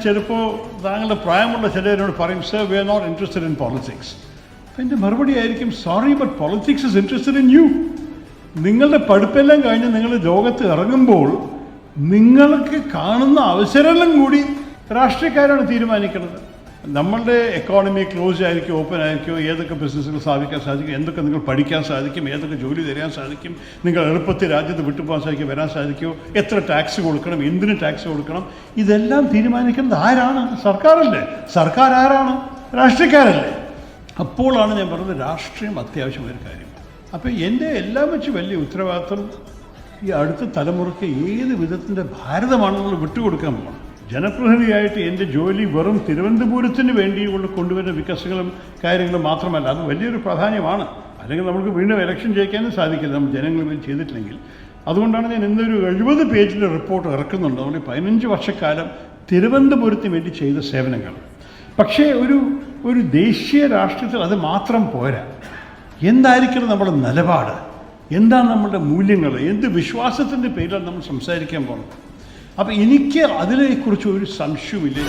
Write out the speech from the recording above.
ചിലപ്പോൾ താങ്കളുടെ പ്രായമുള്ള ചിലരോട് പറയും, sir we are not interested in politics. അപ്പം എൻ്റെ മറുപടി ആയിരിക്കും, sorry but politics is interested in you. നിങ്ങളുടെ പഠിപ്പെല്ലാം കഴിഞ്ഞ് നിങ്ങൾ ലോകത്ത് ഇറങ്ങുമ്പോൾ നിങ്ങൾക്ക് കാണുന്ന അവസരങ്ങളും കൂടി രാഷ്ട്രീയക്കാരാണ് തീരുമാനിക്കുന്നത്. നമ്മളുടെ എക്കോണമി ക്ലോസ് ആയിരിക്കും, ഓപ്പൺ ആയിരിക്കും, ഏതൊക്കെ ബിസിനസ്സുകൾ സ്ഥാപിക്കാൻ സാധിക്കും, എന്തൊക്കെ നിങ്ങൾ പഠിക്കാൻ സാധിക്കും, ഏതൊക്കെ ജോലി തരാൻ സാധിക്കും, നിങ്ങൾ എളുപ്പത്തിൽ രാജ്യത്ത് വിട്ടുപോകാൻ സാധിക്കും, വരാൻ സാധിക്കുമോ, എത്ര ടാക്സ് കൊടുക്കണം, എന്തിന് ടാക്സ് കൊടുക്കണം, ഇതെല്ലാം തീരുമാനിക്കുന്നത് ആരാണ്? സർക്കാരല്ലേ. സർക്കാർ ആരാണ്? രാഷ്ട്രീയക്കാരല്ലേ. അപ്പോഴാണ് ഞാൻ പറഞ്ഞത് രാഷ്ട്രീയം അത്യാവശ്യമായൊരു കാര്യം. അപ്പോൾ എൻ്റെ എല്ലാം വെച്ച് വലിയ ഉത്തരവാദിത്വം ഈ അടുത്ത തലമുറയ്ക്ക് ഏത് വിധത്തിൻ്റെ ഭാരതമാണ് നമ്മൾ വിട്ടുകൊടുക്കാൻ പോകണം. ജനപ്രതിനിധിയായിട്ട് എൻ്റെ ജോലി വെറും തിരുവനന്തപുരത്തിന് വേണ്ടി കൊണ്ടുവരുന്ന വികസനങ്ങളും കാര്യങ്ങളും മാത്രമല്ല, അത് വലിയൊരു പ്രാധാന്യമാണ്. അല്ലെങ്കിൽ നമുക്ക് വീണ്ടും ഇലക്ഷൻ ജയിക്കാനും സാധിക്കില്ല നമ്മൾ ജനങ്ങൾ വേണ്ടി ചെയ്തിട്ടില്ലെങ്കിൽ. അതുകൊണ്ടാണ് ഞാൻ ഇന്നൊരു 70 പേജിൻ്റെ റിപ്പോർട്ട് ഇറക്കുന്നുണ്ട്. നമ്മൾ 15 വർഷക്കാലം തിരുവനന്തപുരത്തിന് വേണ്ടി ചെയ്ത സേവനങ്ങൾ. പക്ഷേ ഒരു ദേശീയ രാഷ്ട്രീയത്തിൽ അത് മാത്രം പോരാ. എന്തായിരിക്കണം നമ്മുടെ നിലപാട്, എന്താണ് നമ്മളുടെ മൂല്യങ്ങൾ, എന്ത് വിശ്വാസത്തിൻ്റെ പേരിലാണ് നമ്മൾ സംസാരിക്കാൻ പോകുന്നത്. അപ്പം എനിക്ക് അതിനെക്കുറിച്ച് ഒരു സംശയമില്ല.